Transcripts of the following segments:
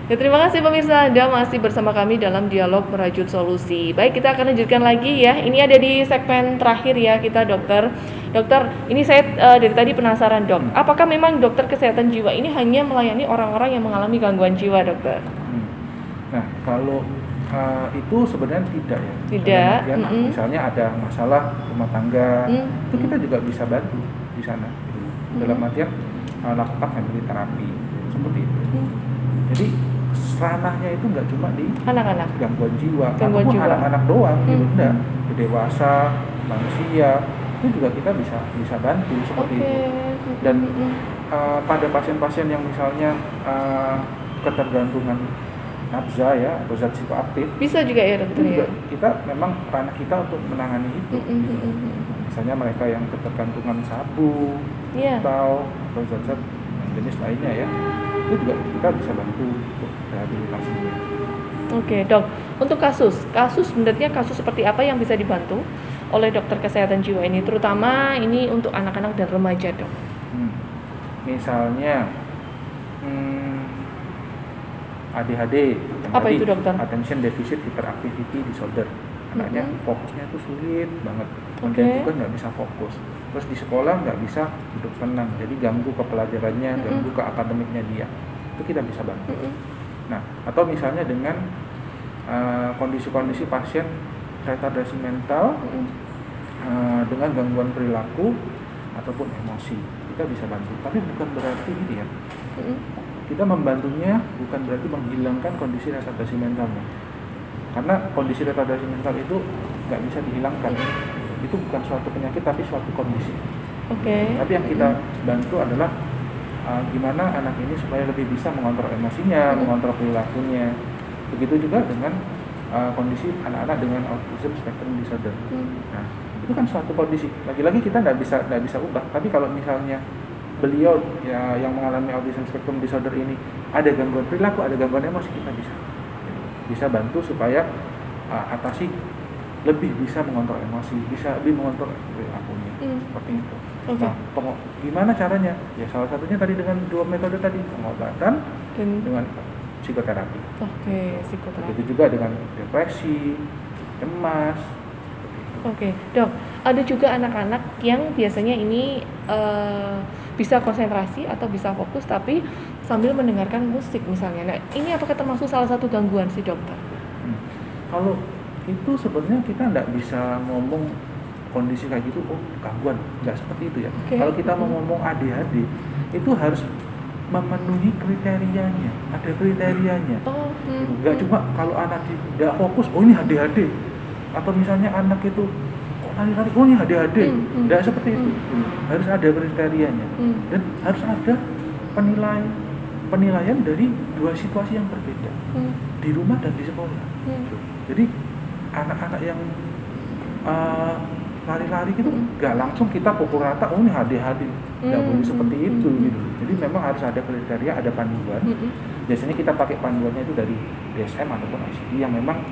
Ya, terima kasih pemirsa, Anda masih bersama kami dalam dialog merajut solusi. Baik, kita akan lanjutkan lagi ya. Ini ada di segmen terakhir ya kita, dokter. Dokter, ini saya dari tadi penasaran, dok. Apakah memang dokter kesehatan jiwa ini hanya melayani orang-orang yang mengalami gangguan jiwa, dokter? Nah, kalau itu sebenarnya tidak ya. Tidak. Misalnya ada masalah rumah tangga, itu kita juga bisa bantu di sana. Dalam artian lakukan family terapi seperti itu. Jadi ranahnya itu nggak cuma di anak-anak gangguan jiwa, ataupun anak-anak doang gitu, enggak. Dewasa, manusia itu juga kita bisa bantu seperti itu. Dan pada pasien-pasien yang misalnya ketergantungan nafza ya atau zat psikoaktif bisa juga ya, dokter itu juga ya? kita memang ranah kita untuk menangani itu. Misalnya mereka yang ketergantungan sabu atau zat-zat jenis lainnya ya, itu juga kita bisa bantu untuk rehabilitasi. Oke, dok. Untuk kasus sebenarnya kasus seperti apa yang bisa dibantu oleh dokter kesehatan jiwa ini, terutama ini untuk anak-anak dan remaja, dok? Misalnya ADHD, apa itu, dokter? Attention Deficit Hyperactivity Disorder. Anaknya fokusnya itu sulit banget, kemudian juga nggak bisa fokus. Terus di sekolah nggak bisa hidup tenang, jadi ganggu ke pelajarannya, ganggu ke akademiknya dia. Itu kita bisa bantu. Nah, atau misalnya dengan kondisi-kondisi pasien retardasi mental dengan gangguan perilaku ataupun emosi, kita bisa bantu. Tapi bukan berarti ini ya, kita membantunya bukan berarti menghilangkan kondisi retardasi mentalnya. Karena kondisi retardasi mental itu nggak bisa dihilangkan. Itu bukan suatu penyakit tapi suatu kondisi. Tapi yang kita bantu adalah gimana anak ini supaya lebih bisa mengontrol emosinya, mengontrol perilakunya. Begitu juga dengan kondisi anak-anak dengan autism spectrum disorder. Nah, itu kan suatu kondisi. Lagi-lagi kita nggak bisa ubah. Tapi kalau misalnya beliau ya yang mengalami autism spectrum disorder ini ada gangguan perilaku, ada gangguan emosi, kita bisa bantu supaya atasi lebih bisa mengontrol emosi, bisa lebih mengontrol perilakunya, seperti itu. Nah, gimana caranya? Ya salah satunya tadi dengan dua metode tadi, pengobatan dengan psikoterapi. Psikoterapi. Begitu juga dengan depresi, cemas. Dok, ada juga anak-anak yang biasanya ini bisa konsentrasi atau bisa fokus tapi sambil mendengarkan musik misalnya. Nah, ini apakah termasuk salah satu gangguan sih, dokter? Kalau itu sebenarnya kita nggak bisa ngomong kondisi kayak gitu, gangguan, nggak seperti itu ya. Kalau kita mau ngomong ADHD, itu harus memenuhi kriterianya, ada kriterianya. Nggak cuma kalau anak tidak fokus, ini ADHD. Atau misalnya anak itu lari-lari, ini ADHD. Nggak seperti itu. Harus ada kriterianya. Dan harus ada penilaian dari dua situasi yang berbeda, di rumah dan di sekolah. Jadi anak-anak yang lari-lari gitu nggak langsung kita pukul rata, ini ADHD, nggak boleh seperti itu gitu. Jadi memang harus ada kriteria, ada panduan. Biasanya kita pakai panduannya itu dari DSM ataupun ICD yang memang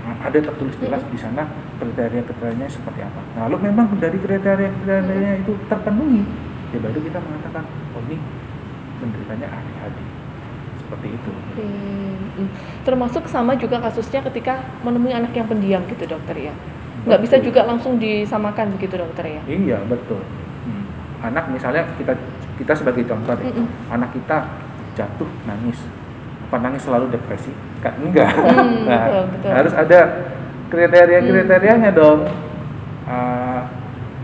ada tertulis jelas di sana kriteria-kriterianya seperti apa. Nah, lalu memang dari kriteria-kriterianya itu terpenuhi, ya baru kita mengatakan, ini penderitanya ADHD. Seperti itu. Termasuk sama juga kasusnya ketika menemui anak yang pendiam gitu, dokter ya? Nggak bisa juga langsung disamakan begitu, dokter ya? Iya, betul. Anak misalnya kita sebagai contoh deh, anak kita jatuh nangis, nangis selalu depresi? Kan enggak. Betul. Harus ada kriterianya dong.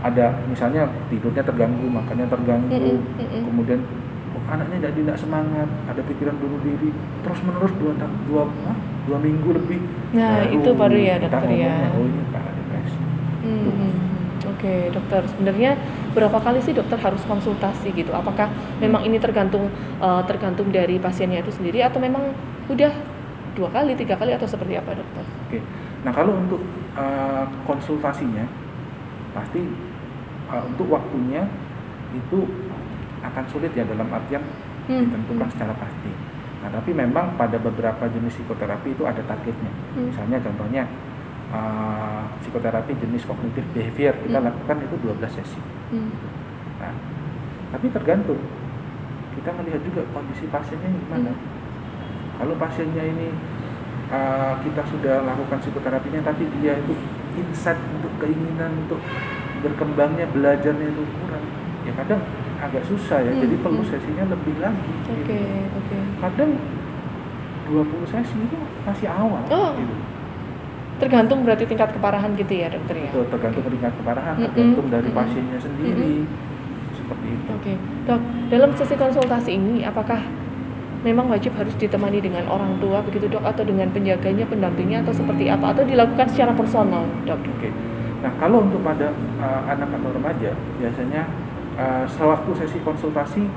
Ada misalnya tidurnya terganggu, makannya terganggu, kemudian anaknya tidak semangat, ada pikiran bunuh diri terus-menerus 2 minggu lebih. Nah, itu baru ya, dokter ya. Ini karena depresi. Dokter, sebenarnya berapa kali sih dokter harus konsultasi gitu? Apakah memang ini tergantung dari pasiennya itu sendiri atau memang udah 2 kali, 3 kali atau seperti apa, dokter? Nah, kalau untuk konsultasinya pasti untuk waktunya itu akan sulit ya, dalam artian ditentukan secara pasti. Nah, tapi memang pada beberapa jenis psikoterapi itu ada targetnya. Misalnya contohnya psikoterapi jenis kognitif behavior kita lakukan itu 12 sesi. Nah, tapi tergantung kita melihat juga kondisi pasiennya gimana. Kalau pasiennya ini kita sudah lakukan psikoterapinya, tapi dia itu insight untuk keinginan untuk berkembangnya, belajarnya itu kurang, ya kadang agak susah ya. Jadi perlu sesinya lebih lagi. Oke. Kadang 20 sesi itu masih awal. Gitu. Tergantung berarti tingkat keparahan gitu ya dokter ya? Itu tergantung tingkat keparahan, tergantung dari pasiennya sendiri. Seperti itu. Oke. Dok, dalam sesi konsultasi ini apakah memang wajib harus ditemani dengan orang tua begitu dok, atau dengan penjaganya, pendampingnya, atau seperti apa, atau dilakukan secara personal dok? Oke. Nah kalau untuk pada anak atau remaja, biasanya sewaktu sesi konsultasi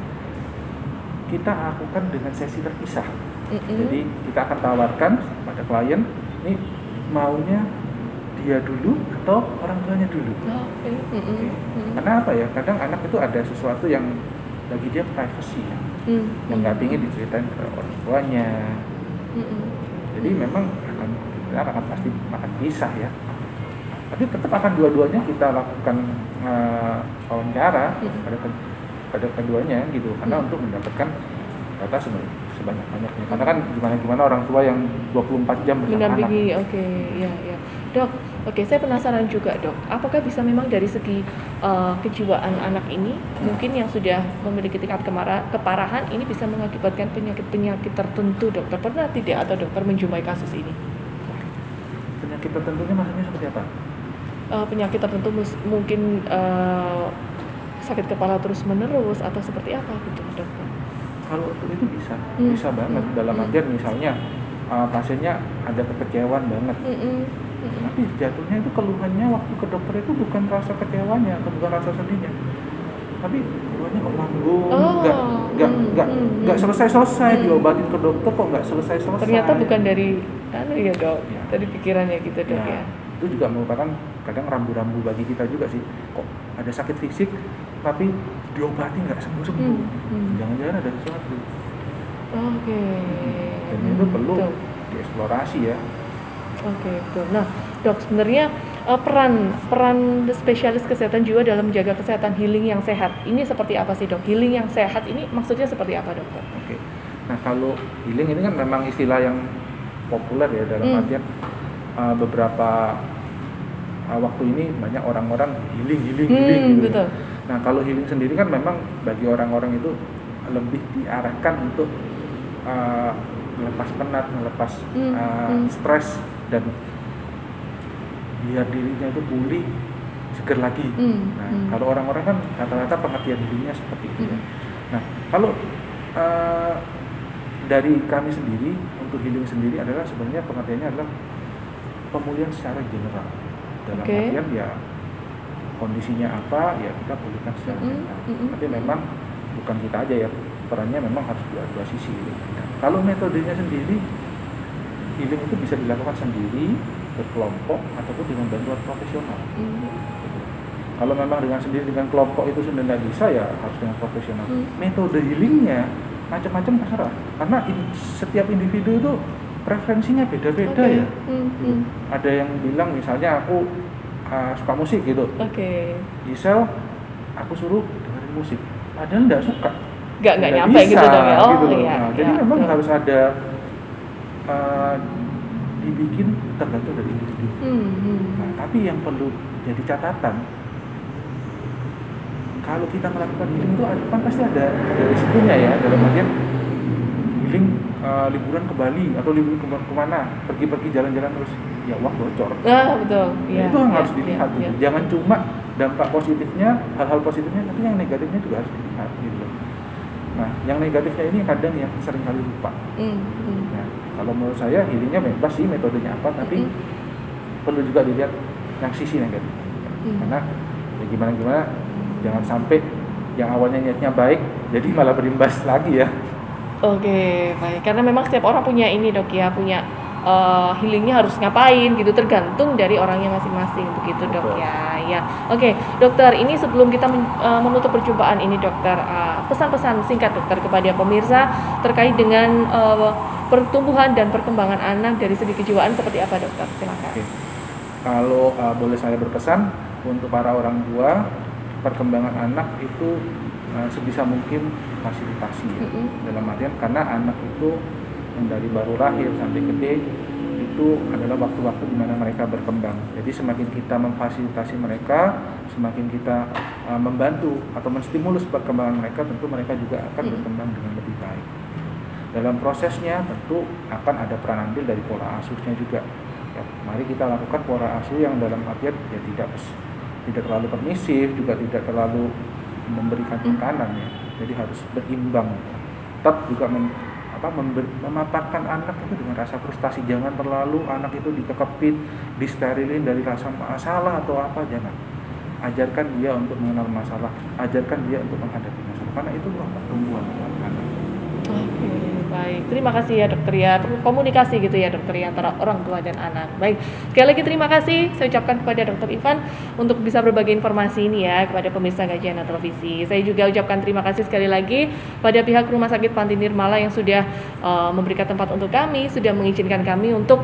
kita lakukan dengan sesi terpisah. Jadi kita akan tawarkan pada klien, ini maunya dia dulu atau orang tuanya dulu. Okay. Karena apa ya? Kadang anak itu ada sesuatu yang bagi dia privacy ya, yang nggak ingin diceritain ke orang tuanya. Jadi memang kita akan pasti akan pisah ya. Tapi tetap akan dua-duanya kita lakukan wawancara pada keduanya gitu, karena untuk mendapatkan data sebanyak-banyaknya. Karena kan gimana orang tua yang 24 jam bersama mendampingi, anak. Oke, ya. Dok, saya penasaran juga dok, apakah bisa memang dari segi kejiwaan anak ini, mungkin yang sudah memiliki tingkat keparahan ini bisa mengakibatkan penyakit-penyakit tertentu dokter? Pernah tidak atau dokter menjumpai kasus ini? Penyakit tertentunya maksudnya seperti apa? Penyakit tertentu mungkin sakit kepala terus menerus atau seperti apa gitu dokter? Kalau itu bisa banget. Dalam artian misalnya pasiennya ada kekecewaan banget, tapi jatuhnya itu keluhannya waktu ke dokter itu bukan rasa kecewanya atau bukan rasa sedihnya, tapi keluhannya kok nanggung, nggak selesai diobatin ke dokter kok nggak selesai. Ternyata bukan dari ya dok, dari pikirannya gitu dok ya. Itu juga merupakan kadang rambu-rambu bagi kita juga sih, kok ada sakit fisik tapi diobati nggak sembuh-sembuh, jangan-jangan ada sesuatu. Oke. Dan itu perlu dieksplorasi ya. Oke, betul. Nah, dok, sebenarnya peran spesialis kesehatan jiwa dalam menjaga kesehatan healing yang sehat ini seperti apa sih dok? Healing yang sehat ini maksudnya seperti apa dokter? Oke. Nah kalau healing ini kan memang istilah yang populer ya, dalam artian beberapa waktu ini banyak orang-orang healing gitu. Betul. Nah kalau healing sendiri kan memang bagi orang-orang itu lebih diarahkan untuk melepas penat, melepas stres, dan biar dirinya itu pulih, seger lagi. Nah kalau orang-orang kan rata-rata pengertian dirinya seperti itu ya. Nah kalau dari kami sendiri untuk healing sendiri adalah sebenarnya pengertiannya adalah pemulihan secara general. Dalam artian ya kondisinya apa ya kita pulihkan secara general. Tapi memang bukan kita aja ya, perannya memang harus dua sisi. Kalau metodenya sendiri, healing itu bisa dilakukan sendiri, berkelompok, ataupun dengan bantuan profesional. Kalau memang dengan kelompok itu sudah tidak bisa ya harus dengan profesional. Metode healingnya macam-macam terserah, karena setiap individu itu preferensinya beda-beda ya. Ada yang bilang misalnya aku suka musik gitu. Gisel, aku suruh dengerin musik, padahal nggak suka. Nggak nyampe gitu dong ya. Gitu iya. Jadi memang harus ada dibikin tergantung dari individu. Nah, tapi yang perlu jadi catatan, kalau kita melakukan healing itu kan pasti ada risikonya ya, dalam artian healing liburan ke Bali atau liburan kemana, pergi jalan-jalan terus ya uang bocor. Betul. Ya, itu yang harus dilihat gitu. Jangan cuma dampak positifnya, hal-hal positifnya, tapi yang negatifnya juga harus dilihat gitu. Nah, yang negatifnya ini kadang yang sering kali lupa. Nah, kalau menurut saya healingnya bebas sih metodenya apa, tapi perlu juga dilihat yang sisi negatif. Karena ya gimana jangan sampai yang awalnya niatnya baik jadi malah berimbas lagi ya. Oke, baik. Karena memang setiap orang punya ini dok ya, punya healingnya harus ngapain gitu, tergantung dari orangnya masing-masing begitu dok. Ya. Oke, dokter, ini sebelum kita menutup perjumpaan ini dokter, pesan-pesan singkat dokter kepada pemirsa terkait dengan pertumbuhan dan perkembangan anak dari segi kejiwaan seperti apa dokter? Silakan. Oke. Kalau boleh saya berpesan untuk para orang tua, perkembangan anak itu sebisa mungkin fasilitasi ya. Dalam artian karena anak itu yang dari baru lahir sampai gede itu adalah waktu-waktu di mana mereka berkembang. Jadi semakin kita memfasilitasi mereka, semakin kita membantu atau menstimulus perkembangan mereka, tentu mereka juga akan berkembang dengan lebih baik. Dalam prosesnya tentu akan ada peran andil dari pola asuhnya juga. Ya, mari kita lakukan pola asuh yang dalam artian ya tidak terlalu permisif, juga tidak terlalu memberikan tekanan ya. Jadi harus berimbang. Tetap juga memaparkan anak itu dengan rasa frustasi. Jangan terlalu anak itu dikekepin, disterilin dari rasa masalah atau apa, jangan. Ajarkan dia untuk mengenal masalah, ajarkan dia untuk menghadapi masalah, karena itu pertumbuhan anak. Oke, baik. Terima kasih ya dokter ya. Perlu komunikasi gitu ya dokter ya antara orang tua dan anak. Baik. Sekali lagi terima kasih saya ucapkan kepada Dokter Ivan untuk bisa berbagi informasi ini ya kepada pemirsa Gajah Televisi. Saya juga ucapkan terima kasih sekali lagi pada pihak Rumah Sakit Panti Nirmala yang sudah memberikan tempat untuk kami, sudah mengizinkan kami untuk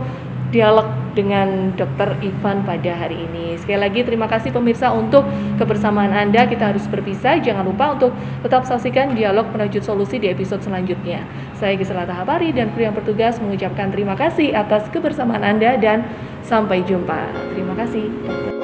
dialog dengan Dokter Ivan pada hari ini. Sekali lagi terima kasih pemirsa untuk kebersamaan Anda. Kita harus berpisah. Jangan lupa untuk tetap saksikan dialog Merajut Solusi di episode selanjutnya. Saya Gisela Tahabari dan kru yang bertugas mengucapkan terima kasih atas kebersamaan Anda dan sampai jumpa. Terima kasih.